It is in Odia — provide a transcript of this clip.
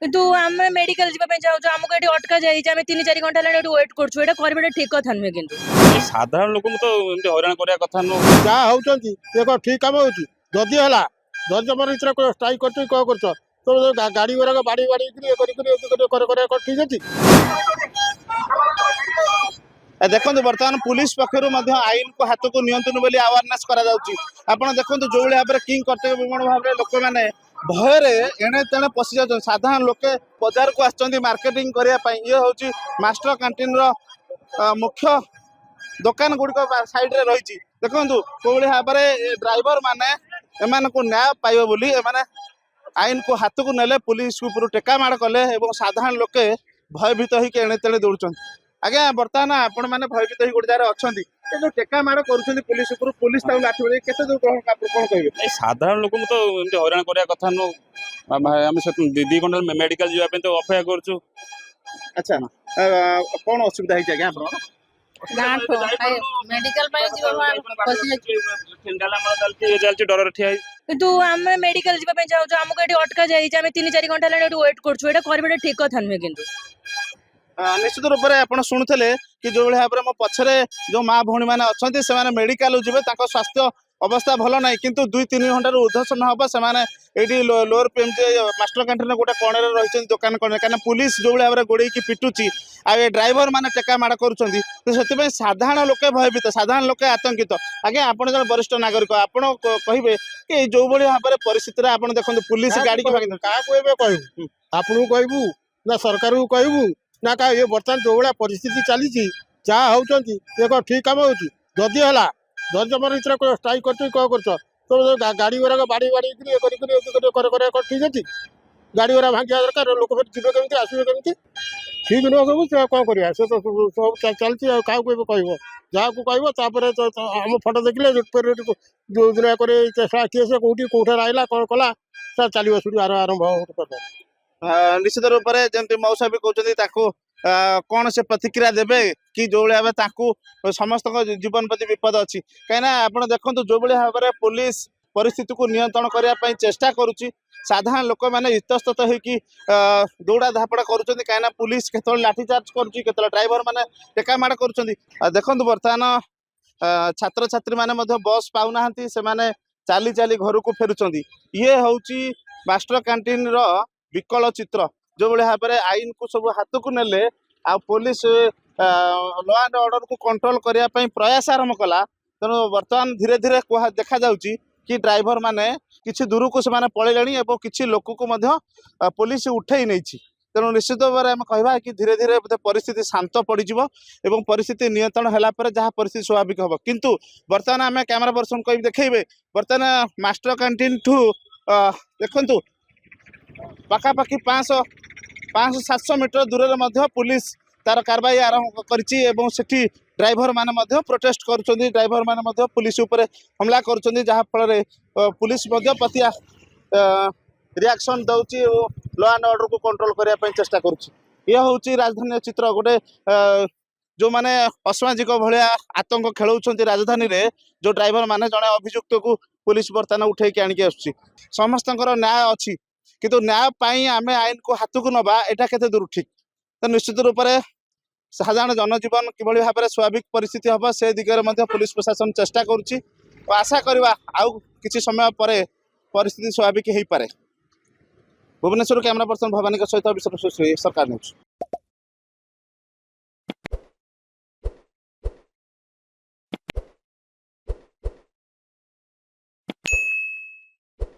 କିନ୍ତୁ ଆମେ ମେଡିକାଲ ଯିବା ପାଇଁ ଚାହୁଁଛୁ, ଆମକୁ ଏଠି ଅଟକା ଯାଇଛି, ଆମେ 3-4 ଘଣ୍ଟା ହେଲାଣି ଏଠି ୱେଟ୍ କରୁଛୁ। ଏଇଟା କରିବାଟା ଠିକ କଥା ନୁହେଁ। କିନ୍ତୁ ସାଧାରଣ ଲୋକଙ୍କୁ ତ ଏମିତି ହଇରାଣ କରିବା କଥା ନୁହଁ। ଯାହା ହଉଛନ୍ତି ଏ କ'ଣ ଠିକ କାମ ହଉଛି? ଯଦି ହେଲା ଯଦି ତମର ଭିତରେ ଷ୍ଟ୍ରାଇକ୍ କରୁଛ କ'ଣ କରୁଛ, ତମେ ଗାଡ଼ି ଗୁଡ଼ାକ ବାଡ଼ି ବାଡ଼ିକିରି ଇଏ କରିକିରି କରିବା କ'ଣ ଠିକ ଅଛି? ଦେଖନ୍ତୁ ବର୍ତ୍ତମାନ ପୁଲିସ ପକ୍ଷରୁ ମଧ୍ୟ ଆଇନକୁ ହାତକୁ ନିଅନ୍ତୁନି ବୋଲି ଆୱାରନେସ୍ କରାଯାଉଛି। ଆପଣ ଦେଖନ୍ତୁ ଯୋଉଭଳି ଭାବରେ କିଂ କର୍ତ୍ତବ୍ୟ ବିମୂଢ଼ ଭାବରେ ଲୋକମାନେ ଭୟରେ ଏଣେ ତେଣେ ପଶି ଯାଉଛନ୍ତି। ସାଧାରଣ ଲୋକେ ବଜାରକୁ ଆସିଛନ୍ତି ମାର୍କେଟିଂ କରିବା ପାଇଁ। ଇଏ ହେଉଛି ମାଷ୍ଟର କ୍ୟାଣ୍ଟିନ୍ର ମୁଖ୍ୟ ଦୋକାନ ଗୁଡ଼ିକ ସାଇଡ୍ରେ ରହିଛି। ଦେଖନ୍ତୁ କୋଉଭଳି ଭାବରେ ଡ୍ରାଇଭର ମାନେ ଏମାନଙ୍କୁ ନ୍ୟାୟ ପାଇବ ବୋଲି ଏମାନେ ଆଇନକୁ ହାତକୁ ନେଲେ, ପୁଲିସ ଉପରୁ ଟେକା ମାଡ଼ କଲେ ଏବଂ ସାଧାରଣ ଲୋକେ ଭୟଭୀତ ହେଇକି ଏଣେ ତେଣେ ଦୌଡୁଛନ୍ତି। ଆଜ୍ଞା ବର୍ତ୍ତମାନ ଆପଣ ମାନେ ଭୟଭୀତ ହେଇ ଗୋଟେ ଜାଗାରେ ଅଛନ୍ତି, ଏ ଯୋଉ ଟେକା ମାଡ଼ କରୁଛନ୍ତି ପୁଲିସ ଉପରୁ, ପୁଲିସ ତାକୁ ଲାଠି ମାରି କେତେ ଦୂର କ'ଣ କହିବେ? ସାଧାରଣ ଲୋକଙ୍କୁ ତ ଏମିତି ହଇରାଣ କରିବା କଥା ନୁହଁ। ଆମେ 2 ଘଣ୍ଟା ମେଡିକାଲ ଯିବା ପାଇଁ ତ ଅପେକ୍ଷା କରୁଛୁ। ଆଚ୍ଛା କ'ଣ ଅସୁବିଧା ହେଇଛି ଆଜ୍ଞା ଆପଣଙ୍କର? ମେଡିକାଲ ପାଇଁ ଚାଲିଛି ଡରରେ ଠିଆ ହେଇଛି। କିନ୍ତୁ ଆମେ ମେଡିକାଲ ଯିବା ପାଇଁ ଚାହୁଁଛୁ, ଆମକୁ ଏଠି ଅଟକା ଯାଇଛି, ଆମେ 3-4 ଘଣ୍ଟା ହେଲାଣି ଏଠି ୱେଟ୍ କରୁଛୁ। ଏଇଟା କରିବାଟା ଠିକ କଥା ନୁହେଁ। କିନ୍ତୁ ନିଶ୍ଚିତ ରୂପରେ ଆପଣ ଶୁଣୁଥିଲେ କି ଯୋଉଭଳି ଭାବରେ ମୋ ପଛରେ ଯୋଉ ମା ଭଉଣୀ ମାନେ ଅଛନ୍ତି, ସେମାନେ ମେଡିକାଲ ଯିବେ, ତାଙ୍କ ସ୍ୱାସ୍ଥ୍ୟ ଅବସ୍ଥା ଭଲ ନାହିଁ, କିନ୍ତୁ 2-3 ଘଣ୍ଟାରୁ ଉର୍ଦ୍ଧ୍ୱ ସମୟ ହବ ସେମାନେ ଏଇଠି ଲୋଅର ପିଏମଜି ମାଷ୍ଟର କ୍ୟାଣ୍ଟିନ୍ର ଗୋଟେ କଣରେ ରହିଛନ୍ତି, ଦୋକାନ କଣରେ। କାହିଁକିନା ପୁଲିସ ଯୋଉଭଳି ଭାବରେ ଗୋଡ଼େଇକି ପିଟୁଛି ଆଉ ଏ ଡ୍ରାଇଭର ମାନେ ଟେକା ମାଡ଼ କରୁଛନ୍ତି, ତ ସେଥିପାଇଁ ସାଧାରଣ ଲୋକେ ଭୟଭୀତ, ସାଧାରଣ ଲୋକେ ଆତଙ୍କିତ। ଆଜ୍ଞା ଆପଣ ଜଣେ ବରିଷ୍ଠ ନାଗରିକ, ଆପଣ କହିବେ କି ଯୋଉଭଳି ଭାବରେ ପରିସ୍ଥିତିରେ ଆପଣ ଦେଖନ୍ତୁ ପୁଲିସ ଗାଡ଼ିକି କାହାକୁ ଏବେ କହିବୁ? ଆପଣଙ୍କୁ କହିବୁ ନା ସରକାରକୁ କହିବୁ ନା କାହା? ଏ ବର୍ତ୍ତମାନ ଯୋଉ ଭଳିଆ ପରିସ୍ଥିତି ଚାଲିଛି, ଯାହା ହଉଛନ୍ତି ଏ କ'ଣ ଠିକ କାମ ହଉଛି? ଯଦି ହେଲା ଯଦି ତମର ଭିତରେ ଷ୍ଟ୍ରାଇକ୍ କରୁଛ କ'ଣ କରୁଛ, ତମେ ଗାଡ଼ି ଗୁଡ଼ାକ ବାଡ଼ି ବାଡ଼ିକିରି ଇଏ କରିକିରି କରିବା କ'ଣ ଠିକ ଅଛି? ଗାଡ଼ି ଗୁଡ଼ା ଭାଙ୍ଗିବା ଦରକାର, ଲୋକ ଫେର ଯିବେ କେମିତି, ଆସିବେ କେମିତି? ଠିକ ନୁହଁ ସବୁ। ସେ କ'ଣ କରିବା? ସେ ତ ସବୁ ଚାଲିଛି ଆଉ କାହାକୁ ଏବେ କହିବ? ଯାହାକୁ କହିବ ତାପରେ ଆମ ଫଟୋ ଦେଖିଲେ ଯୋଉ ଦିନ କରି କିଏ ସେ କୋଉଠି ରହିଲା କ'ଣ କଲା, ସେ ଚାଲିବ ସେଠି ଆରମ୍ଭ କରିବ। ନିଶ୍ଚିତ ରୂପରେ ଯେମିତି ମଉସା ବି କହୁଛନ୍ତି, ତାକୁ କ'ଣ ସେ ପ୍ରତିକ୍ରିୟା ଦେବେ କି ଯୋଉଭଳି ଭାବେ ତାଙ୍କୁ ସମସ୍ତଙ୍କ ଜୀବନ ପ୍ରତି ବିପଦ ଅଛି। କାହିଁକିନା ଆପଣ ଦେଖନ୍ତୁ ଯୋଉଭଳି ଭାବରେ ପୁଲିସ ପରିସ୍ଥିତିକୁ ନିୟନ୍ତ୍ରଣ କରିବା ପାଇଁ ଚେଷ୍ଟା କରୁଛି, ସାଧାରଣ ଲୋକମାନେ ଇତସ୍ତତ ହେଇକି ଦୌଡ଼ା ଧାପଡ଼ା କରୁଛନ୍ତି। କାହିଁକିନା ପୁଲିସ କେତେବେଳେ ଲାଠିଚାର୍ଜ କରୁଛି, କେତେବେଳେ ଡ୍ରାଇଭର ମାନେ ଟେକା ମାଡ଼ କରୁଛନ୍ତି। ଦେଖନ୍ତୁ ବର୍ତ୍ତମାନ ଛାତ୍ରଛାତ୍ରୀ ମାନେ ମଧ୍ୟ ବସ୍ ପାଉନାହାନ୍ତି, ସେମାନେ ଚାଲି ଚାଲି ଘରକୁ ଫେରୁଛନ୍ତି। ଇଏ ହେଉଛି ମାଷ୍ଟର କ୍ୟାଣ୍ଟିନ୍ର ବିକଳ ଚିତ୍ର। ଯୋଉଭଳି ଭାବରେ ଆଇନକୁ ସବୁ ହାତକୁ ନେଲେ ଆଉ ପୁଲିସ ଲ ଆଣ୍ଡ ଅର୍ଡରକୁ କଣ୍ଟ୍ରୋଲ କରିବା ପାଇଁ ପ୍ରୟାସ ଆରମ୍ଭ କଲା, ତେଣୁ ବର୍ତ୍ତମାନ ଧୀରେ ଧୀରେ ଦେଖାଯାଉଛି କି ଡ୍ରାଇଭର ମାନେ କିଛି ଦୂରକୁ ସେମାନେ ପଳେଇଲେଣି ଏବଂ କିଛି ଲୋକକୁ ମଧ୍ୟ ପୁଲିସ ଉଠେଇ ନେଇଛି। ତେଣୁ ନିଶ୍ଚିତ ଭାବରେ ଆମେ କହିବା କି ଧୀରେ ଧୀରେ ବୋଧେ ପରିସ୍ଥିତି ଶାନ୍ତ ପଡ଼ିଯିବ ଏବଂ ପରିସ୍ଥିତି ନିୟନ୍ତ୍ରଣ ହେଲା ପରେ ଯାହା ପରିସ୍ଥିତି ସ୍ୱାଭାବିକ ହେବ। କିନ୍ତୁ ବର୍ତ୍ତମାନ ଆମେ କ୍ୟାମେରା ପର୍ସନ କହିବି ଦେଖେଇବେ, ବର୍ତ୍ତମାନ ମାଷ୍ଟର କ୍ୟାଣ୍ଟିନ୍ ଠୁ ଦେଖନ୍ତୁ ପାଖାପାଖି 500-700 ମିଟର ଦୂରରେ ମଧ୍ୟ ପୁଲିସ ତାର କାରବାଇ ଆରମ୍ଭ କରିଛି ଏବଂ ସେଠି ଡ୍ରାଇଭର ମାନେ ମଧ୍ୟ ପ୍ରୋଟେଷ୍ଟ କରୁଛନ୍ତି, ଡ୍ରାଇଭର ମାନେ ମଧ୍ୟ ପୁଲିସ ଉପରେ ହମଲା କରୁଛନ୍ତି, ଯାହାଫଳରେ ପୁଲିସ ମଧ୍ୟ ପ୍ରତି ରିଆକ୍ସନ ଦେଉଛି ଓ ଲ ଆଣ୍ଡ ଅର୍ଡରକୁ କଣ୍ଟ୍ରୋଲ କରିବା ପାଇଁ ଚେଷ୍ଟା କରୁଛି। ଇଏ ହେଉଛି ରାଜଧାନୀର ଚିତ୍ର। ଗୋଟେ ଯେଉଁମାନେ ଅସାମାଜିକ ଭଳିଆ ଆତଙ୍କ ଖେଳଉଛନ୍ତି ରାଜଧାନୀରେ, ଯେଉଁ ଡ୍ରାଇଭର ମାନେ, ଜଣେ ଅଭିଯୁକ୍ତକୁ ପୁଲିସ ବର୍ତ୍ତମାନ ଉଠେଇକି ଆଣିକି ଆସୁଛି। ସମସ୍ତଙ୍କର ନ୍ୟାୟ ଅଛି, କିନ୍ତୁ ନ୍ୟାୟ ପାଇଁ ଆମେ ଆଇନକୁ ହାତକୁ ନେବା ଏଇଟା କେତେ ଦୂର ଠିକ୍? ତ ନିଶ୍ଚିତ ରୂପରେ ସାଧାରଣ ଜନଜୀବନ କିଭଳି ଭାବରେ ସ୍ୱାଭାବିକ ପରିସ୍ଥିତି ହେବ ସେ ଦିଗରେ ମଧ୍ୟ ପୁଲିସ ପ୍ରଶାସନ ଚେଷ୍ଟା କରୁଛି ଓ ଆଶା କରିବା ଆଉ କିଛି ସମୟ ପରେ ପରିସ୍ଥିତି ସ୍ୱାଭାବିକ ହେଇପାରେ। ଭୁବନେଶ୍ୱର କ୍ୟାମେରା ପର୍ସନ ଭବାନୀଙ୍କ ସହିତ ବିଶ୍ୱ ସରକାର ନ୍ୟୁଜ୍।